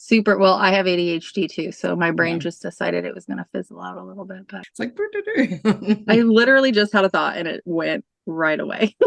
super, well, I have ADHD too, so my brain Yeah. just decided it was going to fizzle out a little bit, but It's like, I literally just had a thought and it went right away.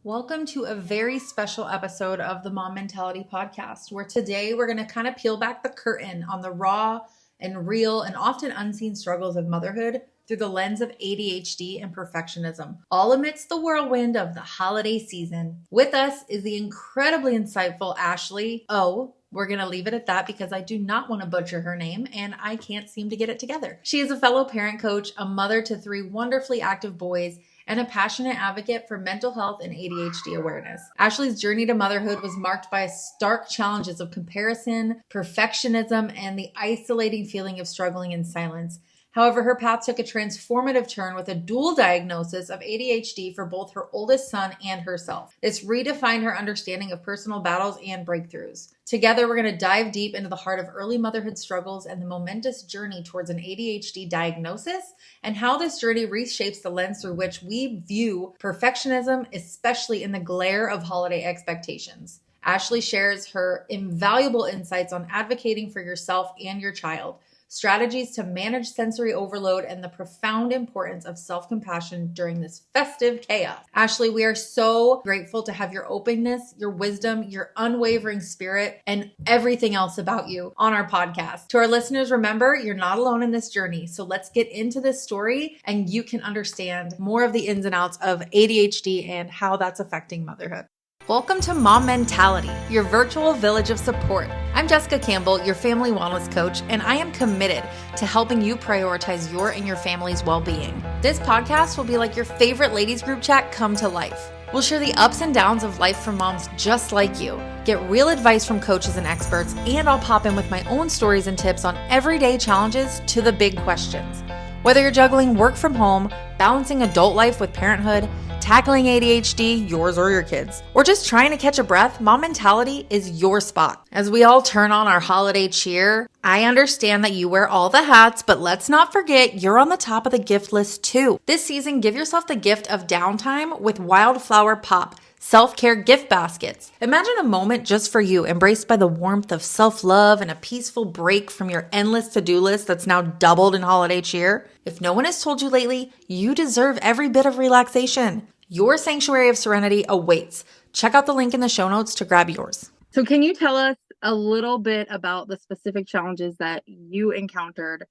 Welcome to a very special episode of the Mom Mentality Podcast, where today we're going to kind of peel back the curtain on the raw and real and often unseen struggles of motherhood through the lens of ADHD and perfectionism, all amidst the whirlwind of the holiday season. With us is the incredibly insightful Ashley O. We're going to leave it at that because I do not want to butcher her name and I can't seem to get it together. She is a fellow parent coach, a mother to 3 wonderfully active boys, and a passionate advocate for mental health and ADHD awareness. Ashley's journey to motherhood was marked by stark challenges of comparison, perfectionism, and the isolating feeling of struggling in silence. However, her path took a transformative turn with a dual diagnosis of ADHD for both her oldest son and herself. This redefined her understanding of personal battles and breakthroughs. Together, we're going to dive deep into the heart of early motherhood struggles and the momentous journey towards an ADHD diagnosis, and how this journey reshapes the lens through which we view perfectionism, especially in the glare of holiday expectations. Ashley shares her invaluable insights on advocating for yourself and your child, strategies to manage sensory overload, and the profound importance of self-compassion during this festive chaos. Ashley, we are so grateful to have your openness, your wisdom, your unwavering spirit, and everything else about you on our podcast. To our listeners, remember, you're not alone in this journey. So let's get into this story and you can understand more of the ins and outs of ADHD and how that's affecting motherhood. Welcome to Mom Mentality, your virtual village of support. I'm Jessica Campbell, your family wellness coach, and I am committed to helping you prioritize your and your family's well-being. This podcast will be like your favorite ladies group chat come to life. We'll share the ups and downs of life for moms just like you, get real advice from coaches and experts, and I'll pop in with my own stories and tips on everyday challenges to the big questions. Whether you're juggling work from home, balancing adult life with parenthood, tackling ADHD, yours or your kids, or just trying to catch a breath, Mom Mentality is your spot. As we all turn on our holiday cheer, I understand that you wear all the hats, but let's not forget you're on the top of the gift list too. This season, give yourself the gift of downtime with Wildflower Pop self-care gift baskets. Imagine a moment just for you, embraced by the warmth of self-love and a peaceful break from your endless to-do list that's now doubled in holiday cheer. If no one has told you lately, you deserve every bit of relaxation. Your sanctuary of serenity awaits. Check out the link in the show notes to grab yours. So can you tell us a little bit about the specific challenges that you encountered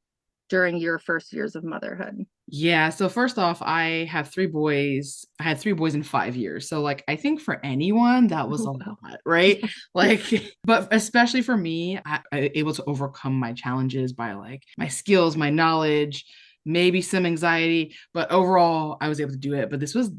during your first years of motherhood? Yeah. So first off, I have 3 boys. I had 3 boys in 5 years. So like, I think for anyone that was a lot, right? Like, but especially for me, I able to overcome my challenges by like my skills, my knowledge, maybe some anxiety, but overall I was able to do it. But this was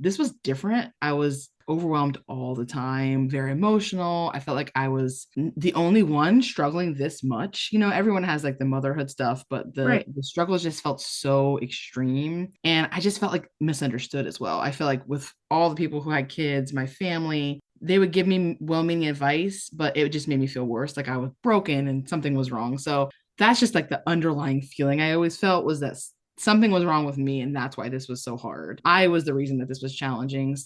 different. I was overwhelmed all the time, very emotional. I felt like I was the only one struggling this much. You know, everyone has like the motherhood stuff, but the struggles just felt so extreme. And I just felt like misunderstood as well. I feel like with all the people who had kids, my family, they would give me well-meaning advice, but it just made me feel worse. Like I was broken and something was wrong. So that's just like the underlying feeling I always felt, was that something was wrong with me. And that's why this was so hard. I was the reason that this was challenging.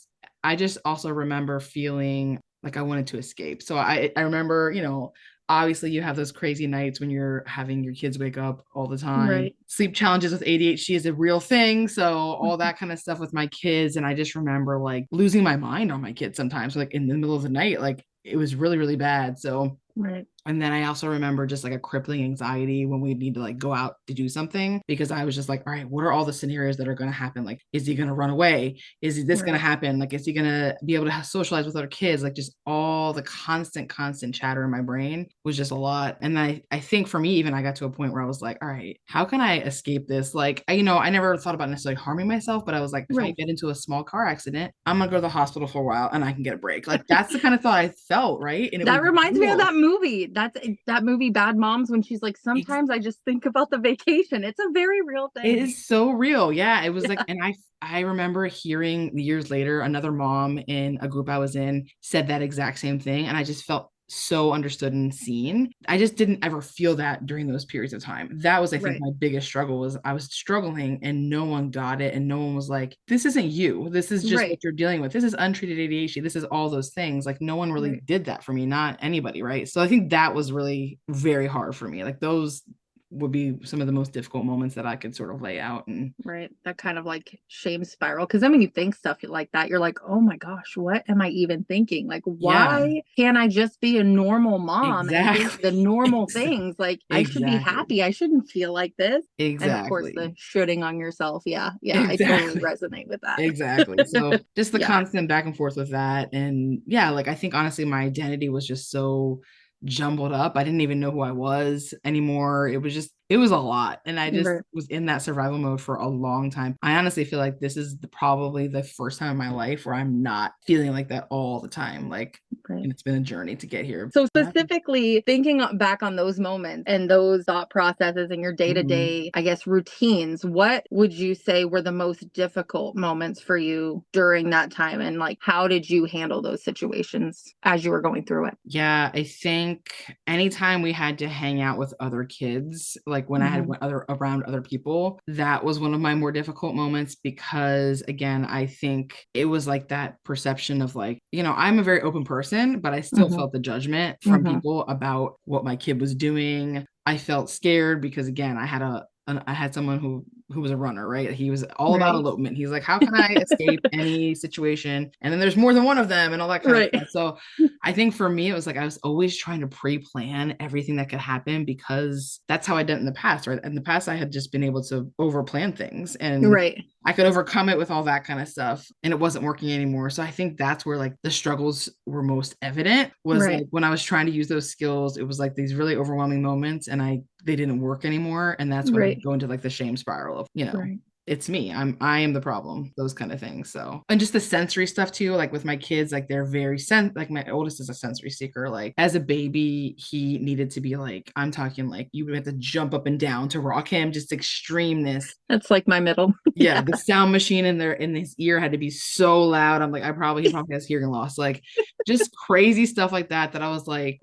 I just also remember feeling like I wanted to escape. So I remember, you know, obviously you have those crazy nights when you're having your kids wake up all the time. Right. Sleep challenges with ADHD is a real thing. So all that kind of stuff with my kids. And I just remember like losing my mind on my kids sometimes, like in the middle of the night, like it was really, really bad. So Right. and then I also remember just like a crippling anxiety when we need to like go out to do something, because I was just like, all right, what are all the scenarios that are going to happen? Like, is he going to run away? Is this going to happen? Like, is he going to be able to socialize with other kids? Like just all the constant chatter in my brain was just a lot. And I think for me, even I got to a point where I was like, all right, how can I escape this? Like, you know, I never thought about necessarily harming myself, but I was like, if I get into a small car accident, I'm going to go to the hospital for a while and I can get a break. Like that's the kind of thought I felt. Right. And that reminds me of that movie. That's that movie Bad Moms, when she's like, sometimes I just think about the vacation. It's a very real thing. It is so real. Yeah. It was like, and I remember hearing years later, another mom in a group I was in said that exact same thing. And I just felt so understood and seen. I just didn't ever feel that during those periods of time. That was, I think, Right. my biggest struggle was I was struggling and no one got it. And no one was like, this isn't you. This is just Right. what you're dealing with. This is untreated ADHD. This is all those things. Like no one really Right. did that for me, not anybody. Right. So I think that was really very hard for me. Like those would be some of the most difficult moments that I could sort of lay out. And Right. That kind of like shame spiral. Cause then when you think stuff like that, you're like, oh my gosh, what am I even thinking? Like, yeah, why can't I just be a normal mom and do the exactly. normal things? Like, I should be Exactly. happy. I shouldn't feel like this. And of course, the Exactly. shooting on yourself. Yeah. Yeah. I totally Exactly. resonate with that. Exactly. So just the Yeah. constant back and forth with that. And yeah, like I think honestly, my identity was just so jumbled up. I didn't even know who I was anymore. It was a lot. And I just Right. was in that survival mode for a long time. I honestly feel like this is probably the first time in my life where I'm not feeling like that all the time. Like, Right. and it's been a journey to get here. So specifically thinking back on those moments and those thought processes and your Mhm. day-to-day, I guess, routines, what would you say were the most difficult moments for you during that time? And like, how did you handle those situations as you were going through it? Yeah, I think anytime we had to hang out with other kids, like when I had Mhm. went other around other people, that was one of my more difficult moments because again, I think it was like that perception of like, I'm a very open person, but I still Mhm. felt the judgment from Mhm. people about what my kid was doing. I felt scared because again, I had someone who was a runner, right? He was all about Right. elopement. He's like, how can I escape any situation? And then there's more than one of them and all that kind of Right. stuff. So I think for me, it was like I was always trying to pre-plan everything that could happen because that's how I did it in the past, right? In the past, I had just been able to over-plan things and Right. I could overcome it with all that kind of stuff and it wasn't working anymore. So I think that's where like the struggles were most evident was Right. like when I was trying to use those skills, it was like these really overwhelming moments and they didn't work anymore. And that's when I Right. would go into like the shame spiral of, Right. it's me. I am the problem, those kind of things. So, and just the sensory stuff too, like with my kids, like they're very like my oldest is a sensory seeker. Like as a baby, he needed to be like, I'm talking like you would have to jump up and down to rock him, just extremeness. That's like my middle. Yeah, Yeah. the sound machine in his ear had to be so loud. I'm like, he probably has hearing loss. Like just crazy stuff like that I was like,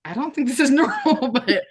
I don't think this is normal, but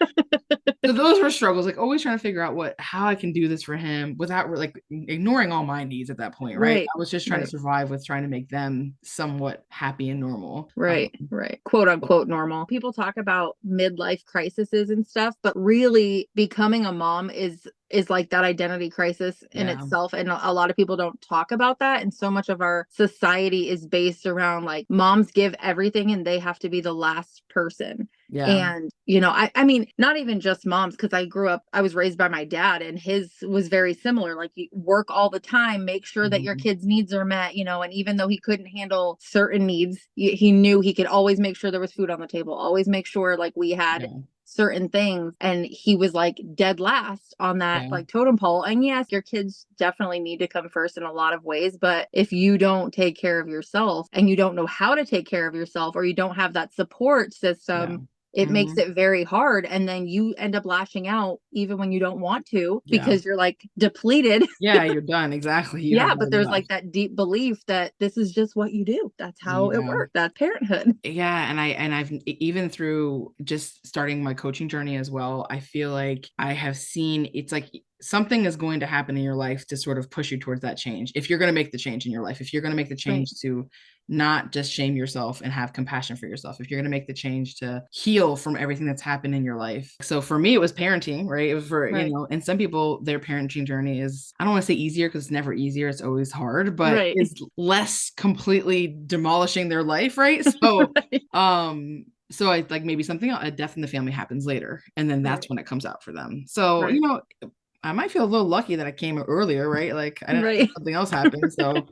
so those were struggles, like always trying to figure out how I can do this for him without like ignoring all my needs at that point, right? Right. I was just trying to Right. survive with trying to make them somewhat happy and normal. Right, right. Quote unquote normal. People talk about midlife crises and stuff, but really becoming a mom is like that identity crisis in Yeah, itself. And a lot of people don't talk about that. And so much of our society is based around like moms give everything and they have to be the last person. yeah, And, I mean, not even just moms, because I was raised by my dad and his was very similar. Like you work all the time, make sure that your mhm, kids' needs are met, and even though he couldn't handle certain needs, he knew he could always make sure there was food on the table, always make sure like we had yeah, certain things. And he was like dead last on that yeah, like totem pole. And yes, your kids definitely need to come first in a lot of ways. But if you don't take care of yourself and you don't know how to take care of yourself, or you don't have that support yeah, system, it makes mhm, it very hard. And then you end up lashing out even when you don't want to yeah, because you're like depleted. yeah. You're done. Exactly. You have Yeah, but nothing there's like left. that deep belief that this is just what you do. That's how it Yeah. works. That's parenthood. Yeah, and I've even through just starting my coaching journey as well, I feel like I have seen it's like something is going to happen in your life to sort of push you towards that change. If you're going to make the change in your life, if you're going to make the Right. change to not just shame yourself and have compassion for yourself, if you're going to make the change to heal from everything that's happened in your life. So for me, it was parenting, right? It was for, Right. and some people, their parenting journey is, I don't want to say easier because it's never easier. It's always hard, but Right. is less completely demolishing their life, right? So Right. so I like maybe something a death in the family happens later and then that's Right. when it comes out for them. So Right. I might feel a little lucky that I came earlier, right? Like I didn't Right. something else happened. So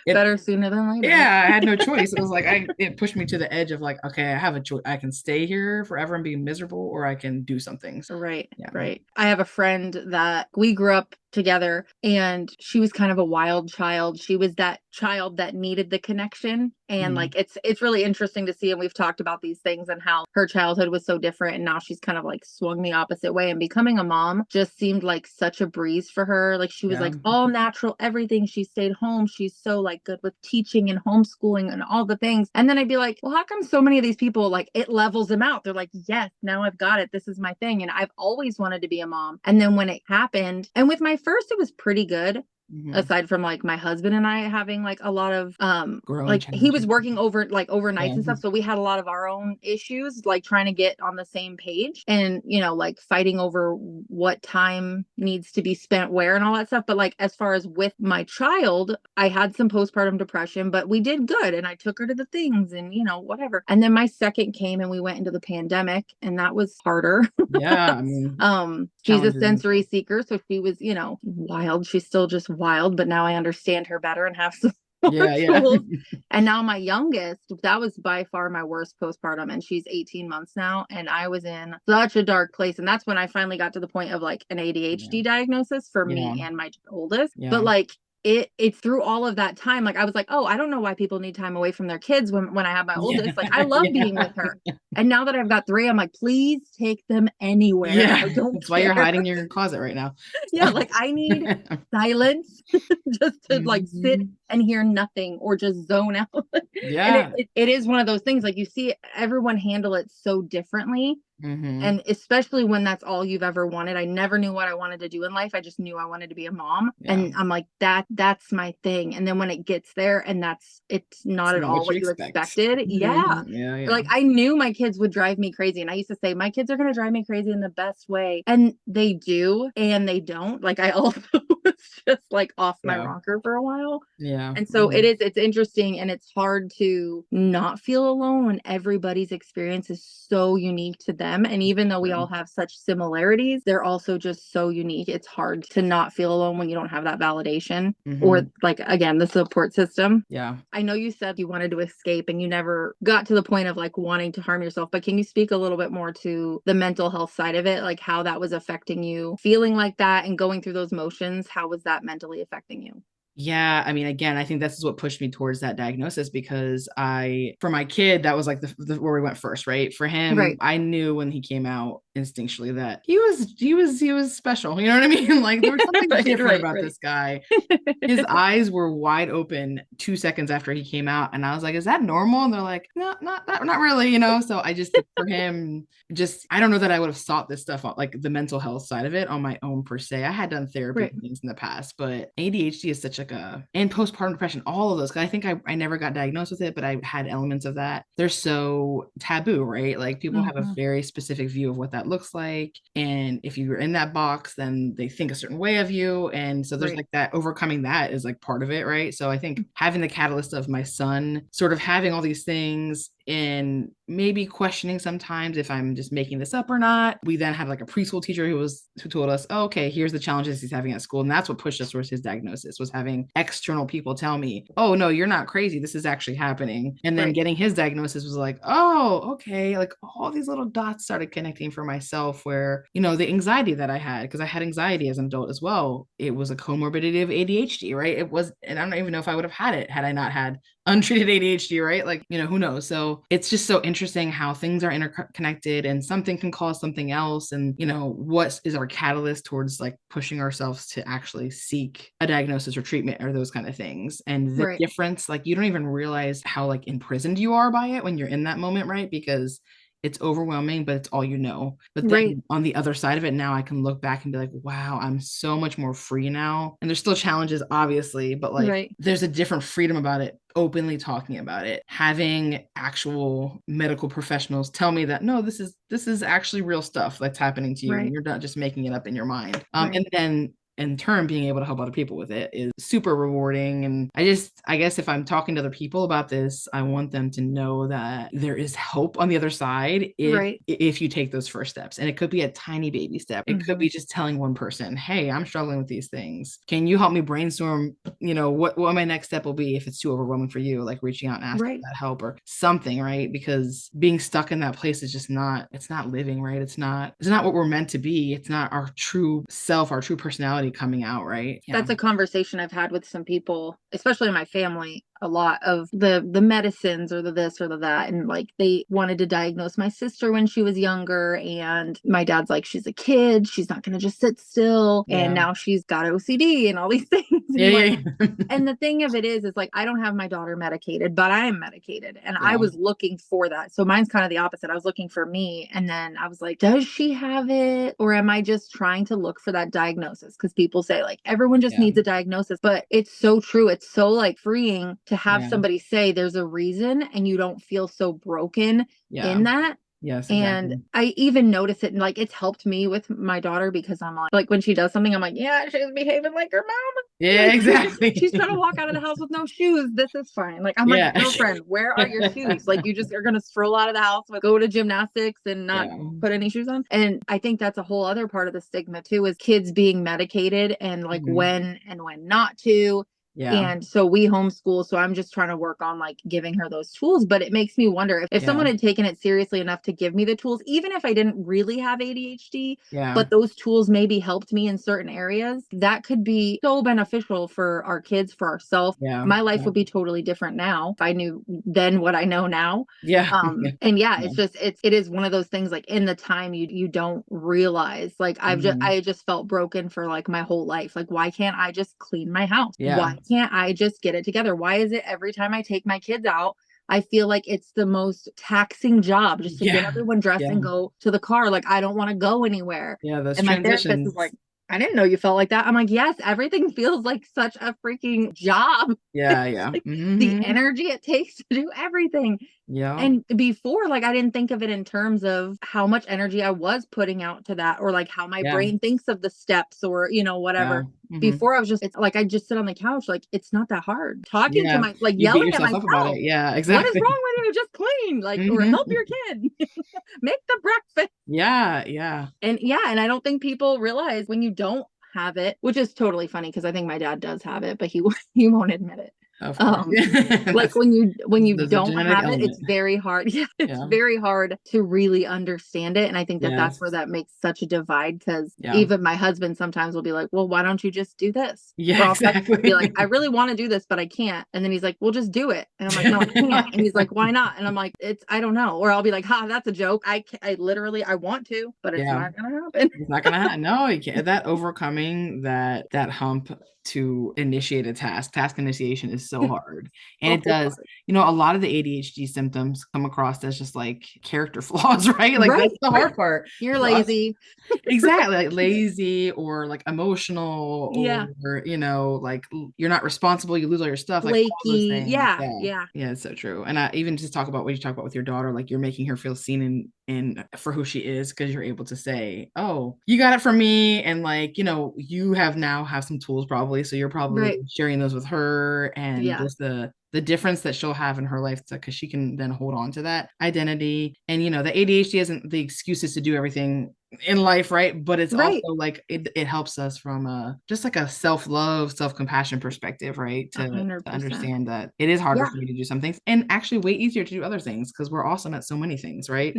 it Better sooner than later. yeah, I had no choice. It was like it pushed me to the edge of like, okay, I have a choice. I can stay here forever and be miserable, or I can do something. So, Right, yeah. right. I have a friend that we grew up together and she was kind of a wild child. She was that child that needed the connection And like it's really interesting to see, and we've talked about these things and how her childhood was so different, and now she's kind of like swung the opposite way, and becoming a mom just seemed like such a breeze for her. Like she was like all natural, everything. She stayed home. She's so like good with teaching and homeschooling and all the things. And then I'd be like, well, how come so many of these people, like, it levels them out? They're like, yes, now I've got it. This is my thing. And I've always wanted to be a mom. And then when it happened, and with my first, it was pretty good. Aside from like my husband and I having like a lot of growing like challenges. he was working over like overnights and stuff, so we had a lot of our own issues, like trying to get on the same page, and you know, like fighting over what time needs to be spent where and all that stuff. But like as far as with my child, I had some postpartum depression, but we did good, and I took her to the things and you know whatever. And then my second came and we went into the pandemic, and that was harder. I mean, she's a sensory seeker, so she was, you know, wild. She's still just wild, but now I understand her better and have some tools. And now my youngest, that was by far my worst postpartum, and she's 18 months now, and I was in such a dark place. And that's when I finally got to the point of like an ADHD diagnosis for me and my oldest. But like it's through all of that time, like I was like, oh, I don't know why people need time away from their kids when I have my oldest. Like I love being with her. And now that I've got 3, I'm like, please take them anywhere. I don't That's why you're hiding in your closet right now. Like I need silence just to like sit and hear nothing or just zone out. And it is one of those things, like you see everyone handle it so differently. And especially when that's all you've ever wanted. I never knew what I wanted to do in life. I just knew I wanted to be a mom. And I'm like, that's my thing. And then when it gets there and it's not at all what you expected. Like I knew my kids would drive me crazy. And I used to say, my kids are going to drive me crazy in the best way. And they do, and they don't. Like I also was just like off my rocker for a while. And so it's interesting, and it's hard to not feel alone when everybody's experience is so unique to them. And even though we all have such similarities, they're also just so unique. It's hard to not feel alone when you don't have that validation or like, again, the support system. I know you said you wanted to escape and you never got to the point of like wanting to harm yourself, but can you speak a little bit more to the mental health side of it? Like how that was affecting you, feeling like that and going through those motions? How was that mentally affecting you? I mean, again, I think this is what pushed me towards that diagnosis, because for my kid, that was like where we went first, right? For him, I knew when he came out instinctually that he was special. You know what I mean? Like there was something different about this guy. His eyes were wide open 2 seconds after he came out. And I was like, is that normal? And they're like, no, not really, you know? So I just, for him, I don't know that I would have sought this stuff out, like the mental health side of it on my own per se. I had done therapy things in the past, but ADHD is such and postpartum depression, all of those, because I think I never got diagnosed with it, but I had elements of that. They're so taboo, right? Like people have a very specific view of what that looks like. And if you're in that box, then they think a certain way of you. And so there's like that, overcoming that is like part of it, right? So I think having the catalyst of my son sort of having all these things and maybe questioning sometimes if I'm just making this up or not. We then had like a preschool teacher who told us, oh, okay, here's the challenges he's having at school. And that's what pushed us towards his diagnosis, was having external people tell me, oh no, you're not crazy. This is actually happening. And then getting his diagnosis was like, oh, okay. Like all these little dots started connecting for myself, where, you know, the anxiety that I had, because I had anxiety as an adult as well. It was a comorbidity of ADHD, right? It was, and I don't even know if I would have had it had I not had untreated ADHD, right? Like, you know, who knows? So it's just so interesting how things are interconnected, and something can cause something else. And, you know, what is our catalyst towards like pushing ourselves to actually seek a diagnosis or treatment or those kind of things. And the difference, like you don't even realize how like imprisoned you are by it when you're in that moment, right? Because it's overwhelming, but it's all you know. But then on the other side of it, now I can look back and be like, wow, I'm so much more free now. And there's still challenges, obviously, but like there's a different freedom about it, openly talking about it, having actual medical professionals tell me that, no, this is actually real stuff that's happening to you. And you're not just making it up in your mind. And then in turn, being able to help other people with it is super rewarding. And I guess if I'm talking to other people about this, I want them to know that there is hope on the other side if you take those first steps. And it could be a tiny baby step. It could be just telling one person, hey, I'm struggling with these things. Can you help me brainstorm, you know, what my next step will be if it's too overwhelming for you, like reaching out and asking for that help or something, right? Because being stuck in that place is just it's not living, right? It's not what we're meant to be. It's not our true self, our true personality coming out, right? That's a conversation I've had with some people, especially in my family, a lot of the medicines or the this or the that. And like they wanted to diagnose my sister when she was younger. And my dad's like, she's a kid. She's not going to just sit still. Yeah. And now she's got OCD and all these things. And Yeah, like, yeah. and the thing of it is like, I don't have my daughter medicated, but I am medicated. And I was looking for that. So mine's kind of the opposite. I was looking for me. And then I was like, does she have it? Or am I just trying to look for that diagnosis? Because people say like, everyone just needs a diagnosis. But it's so true. It's so like freeing to have somebody say there's a reason and you don't feel so broken in that. Yes, exactly. And I even notice it, and like it's helped me with my daughter because I'm like when she does something, I'm like, yeah, she's behaving like her mom. Yeah, like, exactly. She's trying to walk out of the house with no shoes. This is fine. Like I'm like, girlfriend, where are your shoes? Like you just are gonna stroll out of the house, go to gymnastics and not put any shoes on. And I think that's a whole other part of the stigma too, is kids being medicated and like when and when not to. Yeah. And so we homeschool. So I'm just trying to work on like giving her those tools. But it makes me wonder if someone had taken it seriously enough to give me the tools, even if I didn't really have ADHD, but those tools maybe helped me in certain areas, that could be so beneficial for our kids, for ourselves. My life would be totally different now if I knew then what I know now. And it's just it is one of those things like in the time you don't realize. Like I just felt broken for like my whole life. Like why can't I just clean my house? Why can't I just get it together? Why is it every time I take my kids out, I feel like it's the most taxing job just to get everyone dressed and go to the car. Like, I don't want to go anywhere. Those and my transitions. therapist is like, I didn't know you felt like that. I'm like, yes, everything feels like such a freaking job. Like, the energy it takes to do everything. And before, like, I didn't think of it in terms of how much energy I was putting out to that, or like how my brain thinks of the steps, or, you know, whatever. Before I was just, it's like, I just sit on the couch. Like, it's not that hard talking to my, like you yelling at myself about it. Yeah, exactly. What is wrong with you? Just clean, like, or help your kid make the breakfast. And I don't think people realize when you don't have it, which is totally funny because I think my dad does have it, but he won't admit it. Of course. Like when you don't have it, it's very hard. It's very hard to really understand it. And I think that's where that makes such a divide, because even my husband sometimes will be like, well, why don't you just do this? Exactly. Be like, I really want to do this, but I can't. And then he's like, well, just do it. And I'm like, no, I can't. And he's like, why not? And I'm like, I don't know. Or I'll be like, that's a joke. I literally, I want to, but it's not going to happen. It's not going to happen. No, you can't. That overcoming that hump to initiate a task initiation is so hard. And it does, you know, a lot of the ADHD symptoms come across as just like character flaws, right? Like that's the hard part. You're lazy. Exactly. Like lazy, or like emotional, or, you know, like you're not responsible, you lose all your stuff. Like all those things. Yeah, it's so true. And I even just talk about what you talk about with your daughter, like you're making her feel seen in for who she is, because you're able to say, oh, you got it from me. And like, you know, you have some tools probably. So you're probably sharing those with her, and just the difference that she'll have in her life, because she can then hold on to that identity. And, you know, the ADHD isn't the excuses to do everything in life, right? But it's also like it helps us from just like a self-love, self-compassion perspective, right? To understand that it is harder for me to do some things, and actually way easier to do other things, because we're awesome at so many things, right?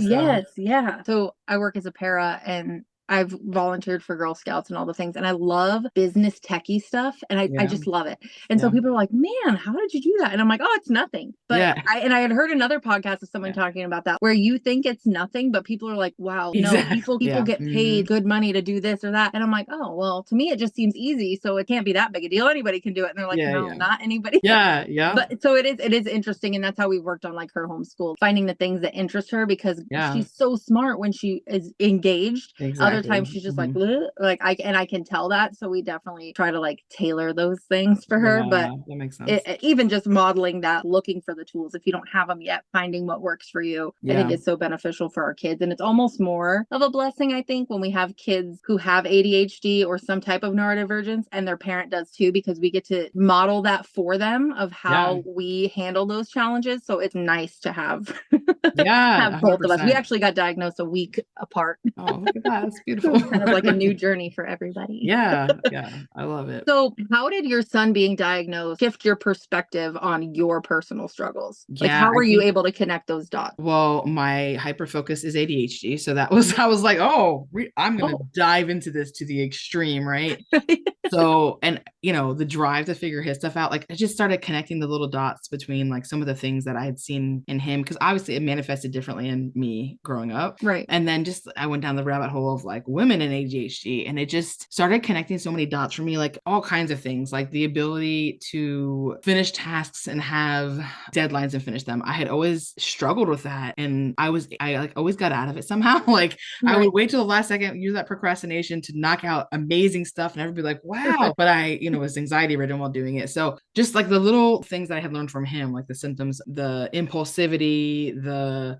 So I work as a para, and I've volunteered for Girl Scouts and all the things, and I love business techie stuff, and I just love it. And so people are like, man, how did you do that? And I'm like, oh, it's nothing. But I had heard another podcast of someone talking about that, where you think it's nothing, but people are like, wow, no, people get paid good money to do this or that. And I'm like, oh, well, to me, it just seems easy. So it can't be that big a deal. Anybody can do it. And they're like, no, not anybody. But so it is interesting. And that's how we worked on like her homeschool, finding the things that interest her, because she's so smart when she is engaged. Other times she's just like I can tell that. So we definitely try to like tailor those things for her. But that makes sense. Even just modeling that, looking for the tools if you don't have them yet, finding what works for you, I think is so beneficial for our kids. And it's almost more of a blessing, I think, when we have kids who have ADHD or some type of neurodivergence, and their parent does too, because we get to model that for them of how we handle those challenges. So it's nice to have have both of us. We actually got diagnosed a week apart. Oh, look at that. That's beautiful. Kind of like a new journey for everybody. Yeah. I love it. So how did your son being diagnosed shift your perspective on your personal struggles? Like, how were you able to connect those dots? Well, my hyper focus is ADHD. So I was like, oh, I'm going to dive into this to the extreme, right? So, and the drive to figure his stuff out, like I just started connecting the little dots between like some of the things that I had seen in him, because obviously it manifested differently in me growing up. Right. And then I went down the rabbit hole of like women and ADHD, and it just started connecting so many dots for me, like all kinds of things, like the ability to finish tasks and have deadlines and finish them. I had always struggled with that. And I like always got out of it somehow. Like I would wait till the last second, use that procrastination to knock out amazing stuff, and everybody be like, wow. But I, was anxiety ridden while doing it. So just like the little things that I had learned from him, like the symptoms, the impulsivity,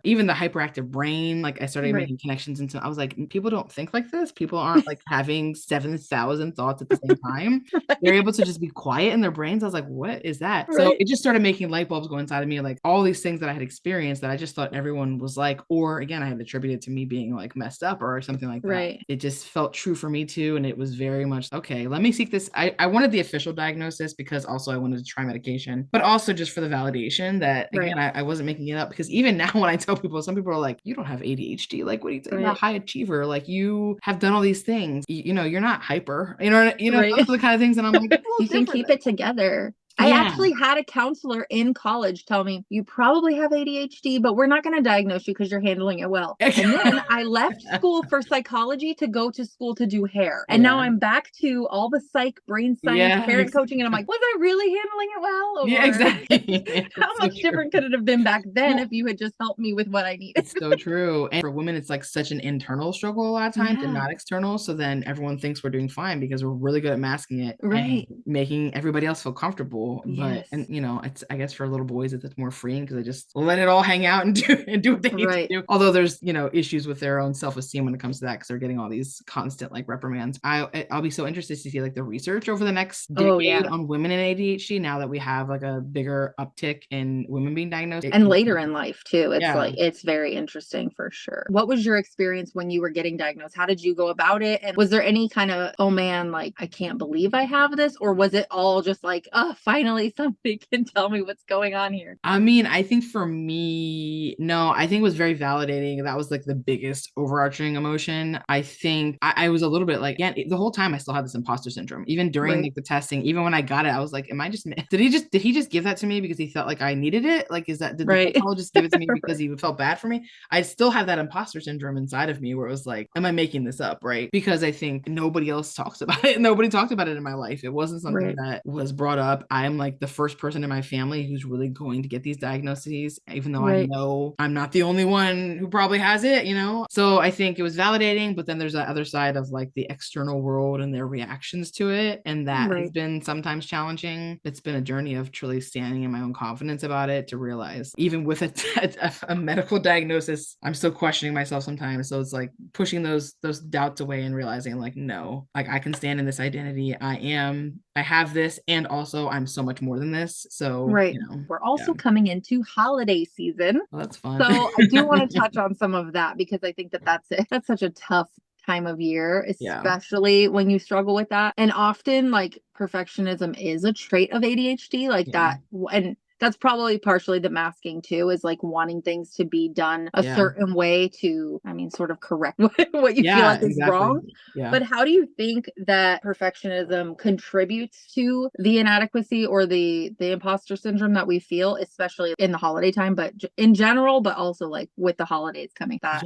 even the hyperactive brain, like I started making connections into, I was like, people don't think like this. People aren't like having 7,000 thoughts at the same time. They're able to just be quiet in their brains. I was like, what is that? So it just started making light bulbs go inside of me, like all these things that I had experienced that I just thought everyone was like, or again, I had attributed to me being like messed up or something like that. It just felt true for me too. And it was very much, okay, let me seek this. I wanted the official diagnosis because also I wanted to try medication, but also just for the validation that again, I wasn't making it up, because even now when I tell people, some people are like, you don't have ADHD. Like, what are you saying? You're a high achiever. Like, you have done all these things. You're not hyper, those are the kind of things that I'm like, you can keep it together. I actually had a counselor in college tell me, you probably have ADHD, but we're not going to diagnose you because you're handling it well. And then I left school for psychology to go to school to do hair. And now I'm back to all the psych, brain science, parent coaching. And I'm like, was I really handling it well? Or exactly. How much different could it have been back then if you had just helped me with what I needed? It's so true. And for women, it's like such an internal struggle a lot of times and not external. So then everyone thinks we're doing fine because we're really good at masking it and making everybody else feel comfortable. But and it's, I guess for little boys it's more freeing because they just let it all hang out and do what they need to do. Although there's issues with their own self-esteem when it comes to that, because they're getting all these constant like reprimands. I'll be so interested to see like the research over the next decade on women and ADHD, now that we have like a bigger uptick in women being diagnosed and later in life too. It's like it's very interesting for sure. What was your experience when you were getting diagnosed? How did you go about it? And was there any kind of, oh man, like I can't believe I have this? Or was it all just like, oh, finally somebody can tell me what's going on here? I mean, I think for me, no, I think it was very validating. That was like the biggest overarching emotion. I think I was a little bit like, the whole time I still had this imposter syndrome, even during like the testing, even when I got it, I was like, am I just, did he just give that to me because he felt like I needed it? Like, did the pathologist give it to me because he felt bad for me? I still have that imposter syndrome inside of me where it was like, am I making this up? Right. Because I think nobody else talks about it. Nobody talked about it in my life. It wasn't something that was brought up. I'm like the first person in my family who's really going to get these diagnoses, even though I know I'm not the only one who probably has it, So I think it was validating, but then there's that other side of like the external world and their reactions to it. And that has been sometimes challenging. It's been a journey of truly standing in my own confidence about it, to realize even with a medical diagnosis, I'm still questioning myself sometimes. So it's like pushing those doubts away and realizing like, no, like I can stand in this identity. I have this, and also I'm so much more than this. So we're also coming into holiday season. Well, that's fun. So I do want to touch on some of that, because I think that's it. That's such a tough time of year, especially when you struggle with that. And often like perfectionism is a trait of ADHD, like that. And that's probably partially the masking too, is like wanting things to be done a certain way to, sort of correct what you feel like is wrong. But how do you think that perfectionism contributes to the inadequacy or the imposter syndrome that we feel, especially in the holiday time, but in general, but also like with the holidays coming back?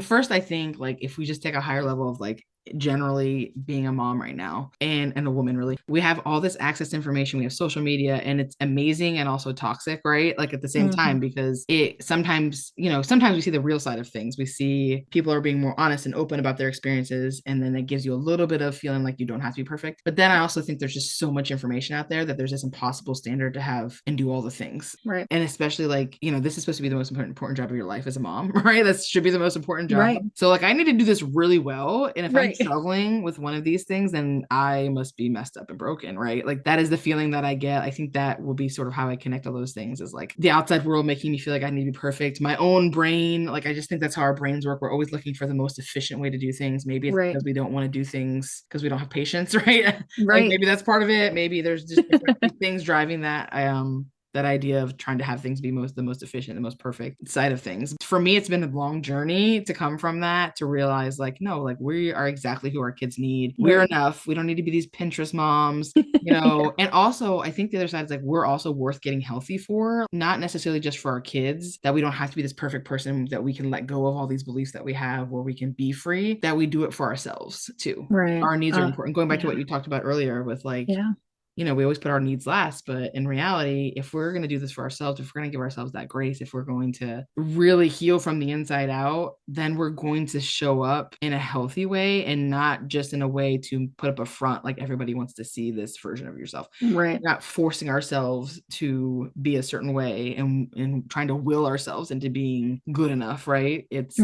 First, I think like if we just take a higher level of like generally being a mom right now and a woman, really, we have all this access to information. We have social media, and it's amazing and also toxic, right? Like at the same time, because it sometimes we see the real side of things. We see people are being more honest and open about their experiences, and then it gives you a little bit of feeling like you don't have to be perfect. But then I also think there's just so much information out there that there's this impossible standard to have and do all the things, right? And especially like this is supposed to be the most important job of your life as a mom, right? That should be the most important job, right? So like I need to do this really well, and if I'm struggling with one of these things, then I must be messed up and broken, right? Like that is the feeling that I get. I think that will be sort of how I connect all those things, is like the outside world making me feel like I need to be perfect. My own brain, like I just think that's how our brains work. We're always looking for the most efficient way to do things. Maybe it's because we don't want to do things because we don't have patience, right? Like maybe that's part of it. Maybe there's just different things driving that. That idea of trying to have things be the most efficient, the most perfect side of things. For me, it's been a long journey to come from that, to realize like, no, like we are exactly who our kids need. We're enough. We don't need to be these Pinterest moms, you know. And also I think the other side is like, we're also worth getting healthy for, not necessarily just for our kids, that we don't have to be this perfect person, that we can let go of all these beliefs that we have, where we can be free, that we do it for ourselves too. Our needs are important. Going back to what you talked about earlier with like, you know, we always put our needs last, but in reality, if we're going to do this for ourselves, if we're going to give ourselves that grace, if we're going to really heal from the inside out, then we're going to show up in a healthy way, and not just in a way to put up a front like everybody wants to see this version of yourself. We're not forcing ourselves to be a certain way and trying to will ourselves into being good enough, right? It's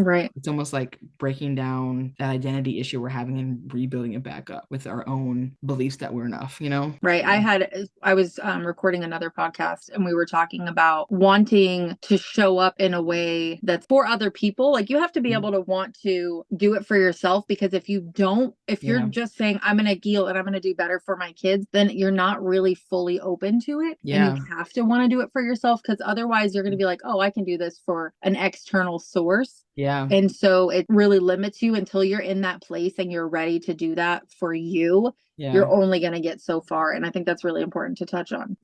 almost like breaking down that identity issue we're having and rebuilding it back up with our own beliefs that we're enough, you know? I was recording another podcast, and we were talking about wanting to show up in a way that's for other people. Like you have to be able to want to do it for yourself, because if you don't, if you're just saying, I'm going to heal and I'm going to do better for my kids, then you're not really fully open to it. And you have to want to do it for yourself, because otherwise you're going to be like, oh, I can do this for an external source. And so it really limits you until you're in that place and you're ready to do that for you. You're only going to get so far. And I think that's really important to touch on.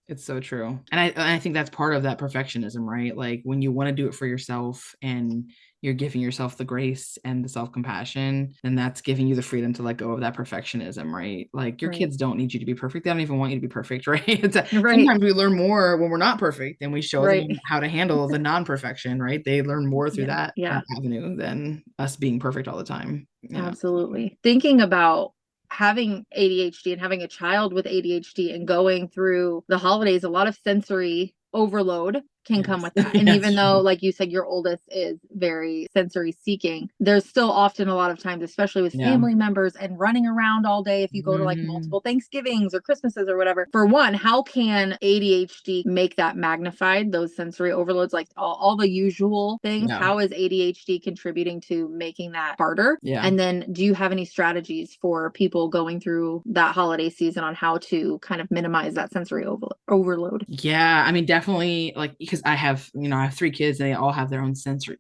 It's so true. And I think that's part of that perfectionism, right? Like when you want to do it for yourself and you're giving yourself the grace and the self-compassion, then that's giving you the freedom to let go of that perfectionism, right? Like your kids don't need you to be perfect. They don't even want you to be perfect, right? Sometimes we learn more when we're not perfect, and we show them how to handle the non-perfection, right? They learn more through that avenue than us being perfect all the time. Absolutely. Thinking about having ADHD and having a child with ADHD and going through the holidays, a lot of sensory overload can come with that. And even though, like you said, your oldest is very sensory seeking, there's still often a lot of times, especially with family members and running around all day. If you go to like multiple Thanksgivings or Christmases or whatever, for one, how can ADHD make that magnified, those sensory overloads, like all the usual things? How is ADHD contributing to making that harder? And then do you have any strategies for people going through that holiday season on how to kind of minimize that sensory overload? I mean, definitely, like, because I have 3 kids and they all have their own sensory,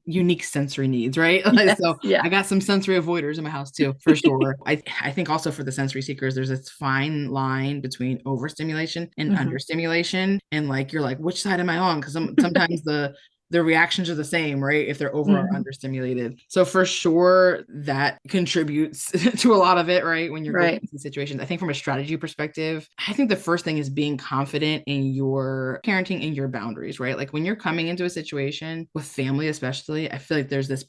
unique sensory needs, right? So I got some sensory avoiders in my house too, for sure. I think also for the sensory seekers, there's this fine line between overstimulation and understimulation. And like, you're like, which side am I on? Because sometimes the reactions are the same, right? If they're over or understimulated. So for sure that contributes to a lot of it, right? When you're going through situations. I think from a strategy perspective, I think the first thing is being confident in your parenting and your boundaries, right? Like when you're coming into a situation with family, especially, I feel like there's this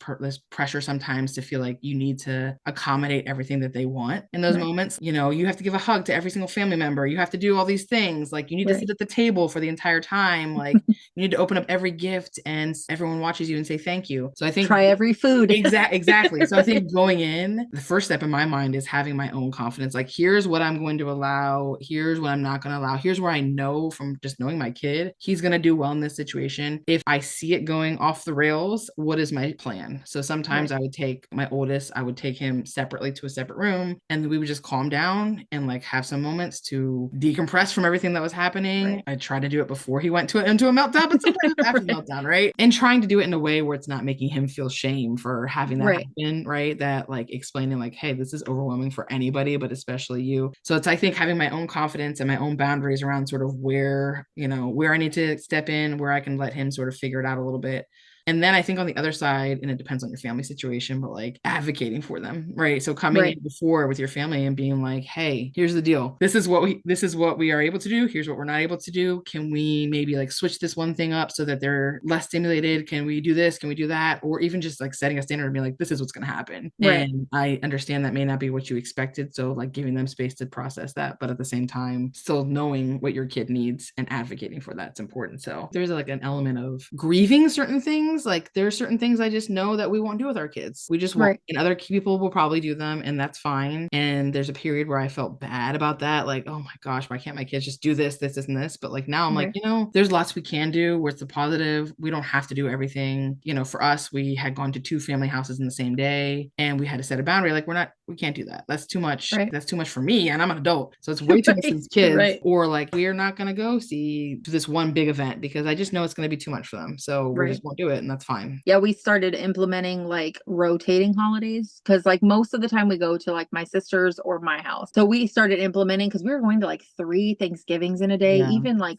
pressure sometimes to feel like you need to accommodate everything that they want in those moments. You know, you have to give a hug to every single family member. You have to do all these things. Like you need to sit at the table for the entire time. Like you need to open up every gift and everyone watches you and say thank you. So I think try every food. Exactly. So I think going in, the first step in my mind is having my own confidence. Like, here's what I'm going to allow. Here's what I'm not going to allow. Here's where I know from just knowing my kid, he's going to do well in this situation. If I see it going off the rails, what is my plan? So sometimes I would take my oldest, I would take him separately to a separate room, and we would just calm down and like have some moments to decompress from everything that was happening. I tried to do it before he went into a meltdown, but sometimes after the meltdown, right? And trying to do it in a way where it's not making him feel shame for having that happen, right? That like explaining like, hey, this is overwhelming for anybody, but especially you. So it's, I think, having my own confidence and my own boundaries around sort of where I need to step in, where I can let him sort of figure it out a little bit. And then I think on the other side, and it depends on your family situation, but like advocating for them, right? So coming in before with your family and being like, hey, here's the deal. This is what we are able to do. Here's what we're not able to do. Can we maybe like switch this one thing up so that they're less stimulated? Can we do this? Can we do that? Or even just like setting a standard and being like, this is what's going to happen. And I understand that may not be what you expected. So like giving them space to process that, but at the same time, still knowing what your kid needs and advocating for that's important. So there's like an element of grieving certain things things, like there are certain things I just know that we won't do with our kids. We just won't. And other people will probably do them, and that's fine. And there's a period where I felt bad about that. Like, oh my gosh, why can't my kids just do this, this, this, and this? But like now I'm like, there's lots we can do where it's the positive. We don't have to do everything. For us, we had gone to 2 family houses in the same day, and we had to set a boundary. Like, we can't do that. That's too much. That's too much for me, and I'm an adult. So it's way too much for these kids. Or like, we are not going to go see this one big event because I just know it's going to be too much for them. So we just won't do it, and that's fine. Yeah, we started implementing like rotating holidays because like most of the time we go to like my sister's or my house. So we started implementing because we were going to like 3 Thanksgivings in a day, even like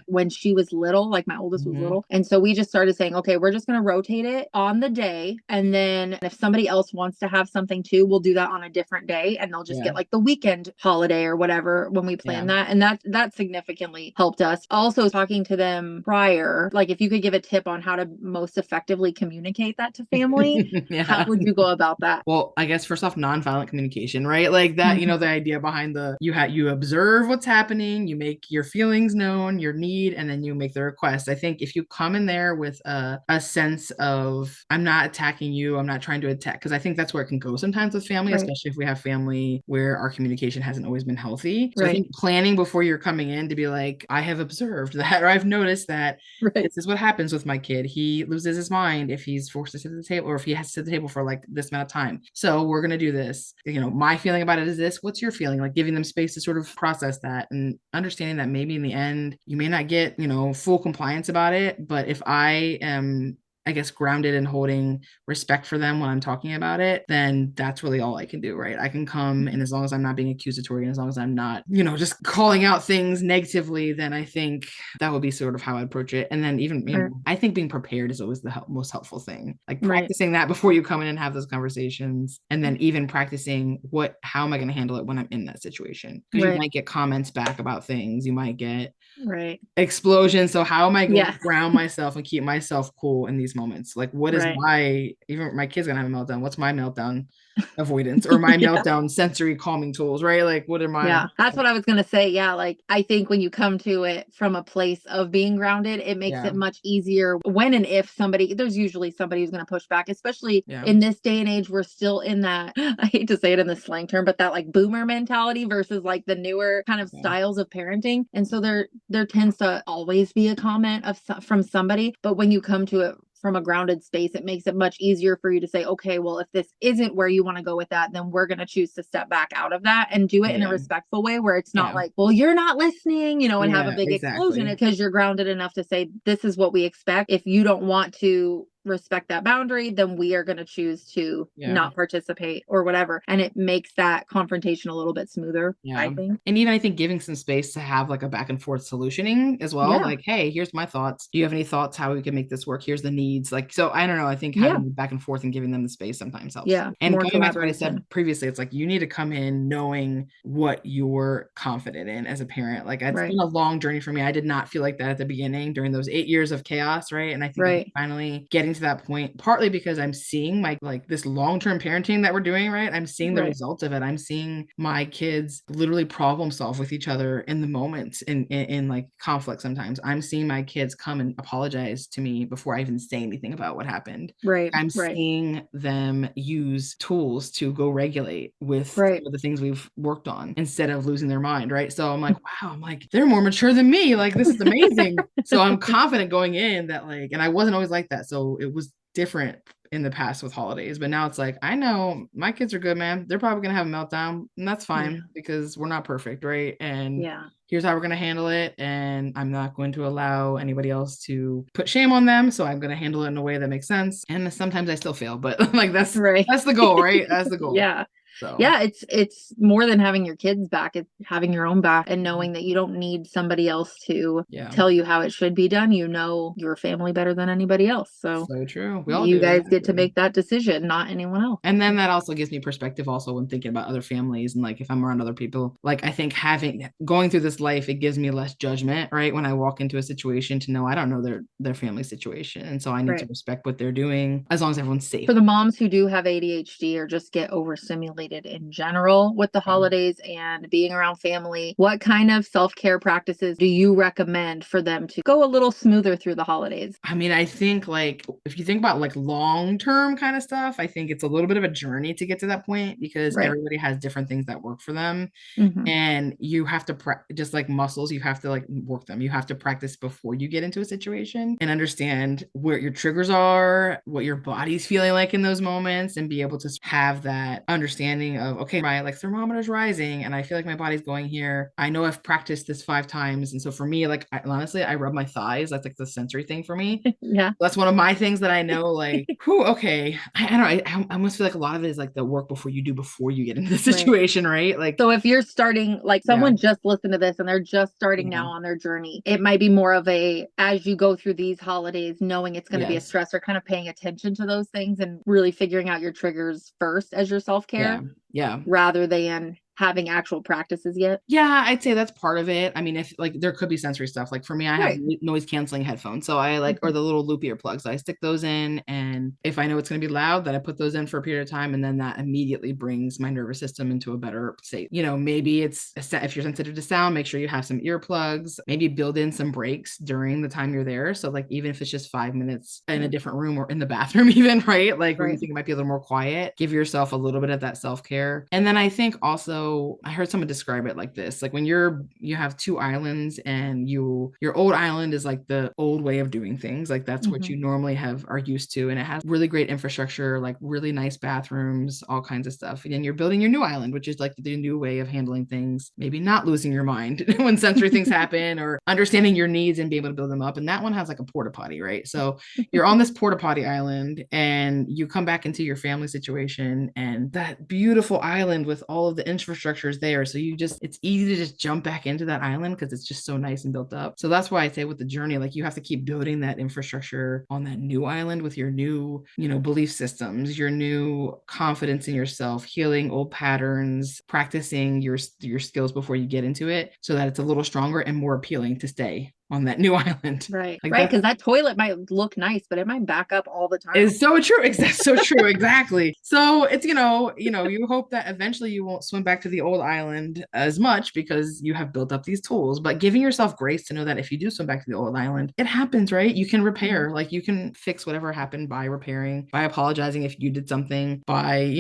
when she was little, like my oldest was little. And so we just started saying, okay, we're just going to rotate it on the day. And then if somebody else wants to have something too, we'll do that on a different day. And they'll just get like the weekend holiday or whatever when we plan that. And that significantly helped us. Also talking to them prior, like if you could give a tip on how to most effectively communicate that to family, how would you go about that? Well, I guess first off, nonviolent communication, right? Like that, the idea behind you observe what's happening, you make your feelings known, your need, and then you make the request. I think if you come in there with a sense of, I'm not attacking you, I'm not trying to attack, because I think that's where it can go sometimes with family, especially if we have family where our communication hasn't always been healthy. So I think planning before you're coming in to be like, I have observed that, or I've noticed that this is what happens with my kid. He loses his mind if he's forced to sit at the table, or if he has to sit at the table for like this amount of time. So we're going to do this. My feeling about it is this. What's your feeling? Like giving them space to sort of process that and understanding that maybe in the end, you may not get, full compliance about it. But if I am, I guess, grounded and holding respect for them when I'm talking about it, then that's really all I can do, right? I can come, and as long as I'm not being accusatory and as long as I'm not, just calling out things negatively, then I think that would be sort of how I approach it. And then even, I think being prepared is always the most helpful thing. Like practicing that before you come in and have those conversations. And then even practicing how am I going to handle it when I'm in that situation? Because you might get comments back about things. You might get explosions. So how am I going to ground myself and keep myself cool in these moments? Like what is even my kid's gonna have a meltdown, what's my meltdown avoidance or my meltdown sensory calming tools, right? Like what are my that's what I was gonna say. Like I think when you come to it from a place of being grounded, it makes it much easier when and if there's usually somebody who's gonna push back, especially in this day and age. We're still in that, I hate to say it in the slang term, but that like boomer mentality versus like the newer kind of styles of parenting. And so there tends to always be a comment from somebody, but when you come to it from a grounded space, it makes it much easier for you to say, okay, well, if this isn't where you want to go with that, then we're going to choose to step back out of that and do it in a respectful way where it's not like, well, you're not listening, and have a big explosion, because you're grounded enough to say, this is what we expect. If you don't want to respect that boundary, then we are going to choose to not participate or whatever. And it makes that confrontation a little bit smoother, I think. And even I think giving some space to have like a back and forth solutioning as well. Like, hey, here's my thoughts. Do you have any thoughts how we can make this work? Here's the needs. Like, so I don't know. I think having back and forth and giving them the space sometimes helps. And going back to what I said previously, it's like you need to come in knowing what you're confident in as a parent. Like it's been a long journey for me. I did not feel like that at the beginning during those 8 years of chaos, right? And I think I'm finally getting to that point, partly because I'm seeing this long-term parenting that we're doing, right? I'm seeing the results of it. I'm seeing my kids literally problem solve with each other in the moments in like conflict. Sometimes I'm seeing my kids come and apologize to me before I even say anything about what happened. I'm seeing them use tools to go regulate with the things we've worked on instead of losing their mind, right? So I'm like, wow, I'm like, they're more mature than me. Like, this is amazing. So I'm confident going in that and I wasn't always like that. So it was different in the past with holidays, but now it's like, I know my kids are good, man. They're probably gonna have a meltdown, and that's fine because we're not perfect, right? And here's how we're gonna handle it, and I'm not going to allow anybody else to put shame on them, so I'm gonna handle it in a way that makes sense. And sometimes I still fail, but like that's the goal, right? That's the goal. So it's more than having your kids back. It's having your own back and knowing that you don't need somebody else to tell you how it should be done. You know your family better than anybody else. So true. You guys get to make that decision, not anyone else. And then that also gives me perspective also when thinking about other families, and like if I'm around other people, like I think going through this life, it gives me less judgment, right? When I walk into a situation to know I don't know their family situation. And so I need to respect what they're doing as long as everyone's safe. For the moms who do have ADHD or just get overstimulated overstimulated in general with the holidays and being around family. What kind of self-care practices do you recommend for them to go a little smoother through the holidays? I mean, I think like if you think about like long-term kind of stuff, I think it's a little bit of a journey to get to that point because everybody has different things that work for them. And you have to just like muscles, you have to like work them. You have to practice before you get into a situation and understand where your triggers are, what your body's feeling like in those moments, and be able to have that understanding of, okay, my like thermometer's rising and I feel like my body's going here. I know I've practiced this 5 times. And so for me, like honestly, I rub my thighs. That's like the sensory thing for me. Yeah. That's one of my things that I know, like, whew, okay. I don't know. I almost feel like a lot of it is like the work before you get into the situation, right? Like, so if you're starting, like someone just listened to this and they're just starting now on their journey, it might be more of a, as you go through these holidays, knowing it's going to be a stressor, kind of paying attention to those things and really figuring out your triggers first as your self-care. Yeah. Rather than having actual practices yet. Yeah, I'd say that's part of it. I mean, if like there could be sensory stuff. Like for me, I have noise canceling headphones. So I like, or the little loop earplugs. So I stick those in. And if I know it's going to be loud, then I put those in for a period of time. And then that immediately brings my nervous system into a better state. You know, maybe it's, if you're sensitive to sound, make sure you have some earplugs, maybe build in some breaks during the time you're there. So like, even if it's just 5 minutes in a different room or in the bathroom even, right? Like when you think it might be a little more quiet, give yourself a little bit of that self-care. And then I think also, I heard someone describe it like this, like when you have 2 islands and your old island is like the old way of doing things. Like that's what you normally are used to. And it has really great infrastructure, like really nice bathrooms, all kinds of stuff. And then you're building your new island, which is like the new way of handling things, maybe not losing your mind when sensory things happen, or understanding your needs and be able to build them up. And that one has like a porta potty, right? So you're on this porta potty island and you come back into your family situation and that beautiful island with all of the infrastructures there. So it's easy to just jump back into that island because it's just so nice and built up. So that's why I say with the journey, like you have to keep building that infrastructure on that new island with your new, belief systems, your new confidence in yourself, healing old patterns, practicing your skills before you get into it so that it's a little stronger and more appealing to stay on that new island. Right. Like right. Because that toilet might look nice, but it might back up all the time. It's so true. It's so true. Exactly. So it's, you hope that eventually you won't swim back to the old island as much because you have built up these tools, but giving yourself grace to know that if you do swim back to the old island, it happens, right? You can repair, like you can fix whatever happened by repairing, by apologizing if you did something, by,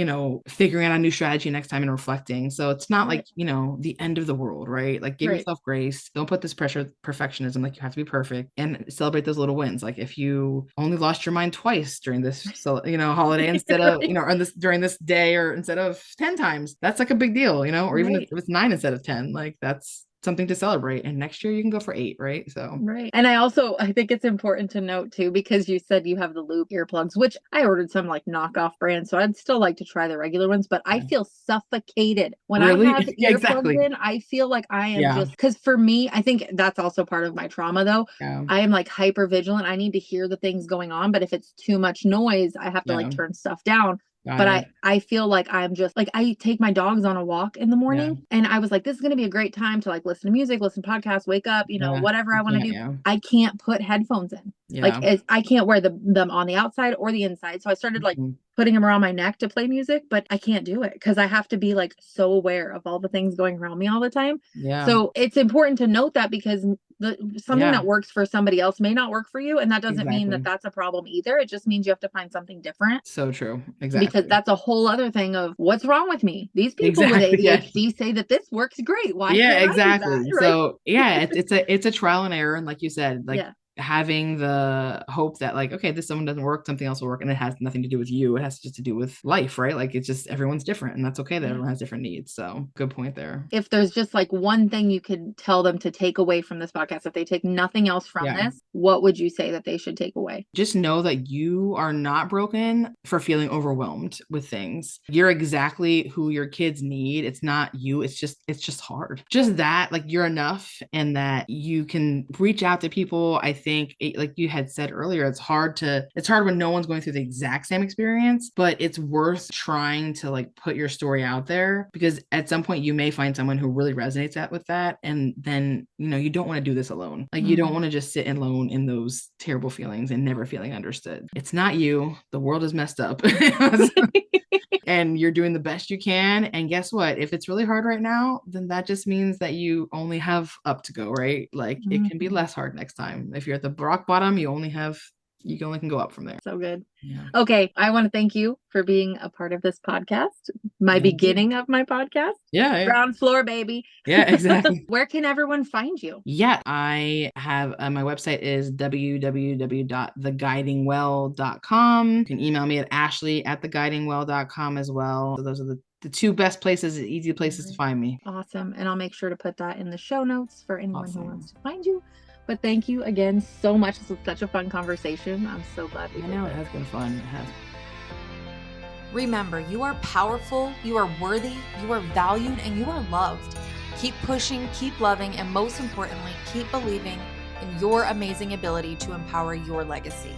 figuring out a new strategy next time and reflecting. So it's not like, the end of the world, right? Like give yourself grace. Don't put this pressure, perfectionism, like you have to be perfect, and celebrate those little wins. Like if you only lost your mind twice during this, holiday instead of, or during this day, or instead of 10 times, that's like a big deal, or even if it's 9 instead of 10, like that's something to celebrate. And next year you can go for 8, right? So and I think it's important to note too, because you said you have the loop earplugs, which I ordered some like knockoff brands, so I'd still like to try the regular ones, but I feel suffocated when I have earplugs in. I feel like I am just, because for me, I think that's also part of my trauma though. I am like hyper vigilant. I need to hear the things going on, but if it's too much noise, I have to like turn stuff down. But I feel like I'm just like, I take my dogs on a walk in the morning and I was like, this is going to be a great time to like listen to music, listen to podcasts, wake up, whatever I want to do. I can't put headphones in. Like I can't wear them on the outside or the inside. So I started like putting them around my neck to play music, but I can't do it because I have to be like so aware of all the things going around me all the time. So it's important to note that because something that works for somebody else may not work for you. And that doesn't mean that that's a problem either. It just means you have to find something different. So true. Exactly. Because that's a whole other thing of what's wrong with me. These people with ADHD say that this works great. Why? Exactly. I do that, right? So it's a trial and error. And like you said, like having the hope that like, okay, this someone doesn't work, something else will work, and it has nothing to do with you. It has just to do with life, right? Like it's just everyone's different, and that's okay that everyone has different needs. So good point there. If there's just like one thing you could tell them to take away from this podcast, if they take nothing else from this, what would you say that they should take away? Just know that you are not broken for feeling overwhelmed with things. You're exactly who your kids need. It's not you. It's just hard. Just that, like you're enough, and that you can reach out to people. I think like you had said earlier, it's hard when no one's going through the exact same experience, but it's worth trying to like put your story out there, because at some point you may find someone who really resonates with that. And then, you don't want to do this alone. Like you don't want to just sit alone in those terrible feelings and never feeling understood. It's not you. The world is messed up. and you're doing the best you can. And guess what? If it's really hard right now, then that just means that you only have up to go, right? Like it can be less hard next time. If you're at the rock bottom, you only can go up from there. So good. Yeah. Okay. I want to thank you for being a part of this podcast. My beginning of my podcast. Yeah. Ground floor, baby. Yeah, exactly. Where can everyone find you? Yeah, I have my website is www.theguidingwell.com. You can email me at ashley@theguidingwell.com as well. So those are the two best places, easy places to find me. Awesome. And I'll make sure to put that in the show notes for anyone who wants to find you. But thank you again so much. This was such a fun conversation. I'm so glad we did it. I know, it has been fun. It has. Remember, you are powerful, you are worthy, you are valued, and you are loved. Keep pushing, keep loving, and most importantly, keep believing in your amazing ability to empower your legacy.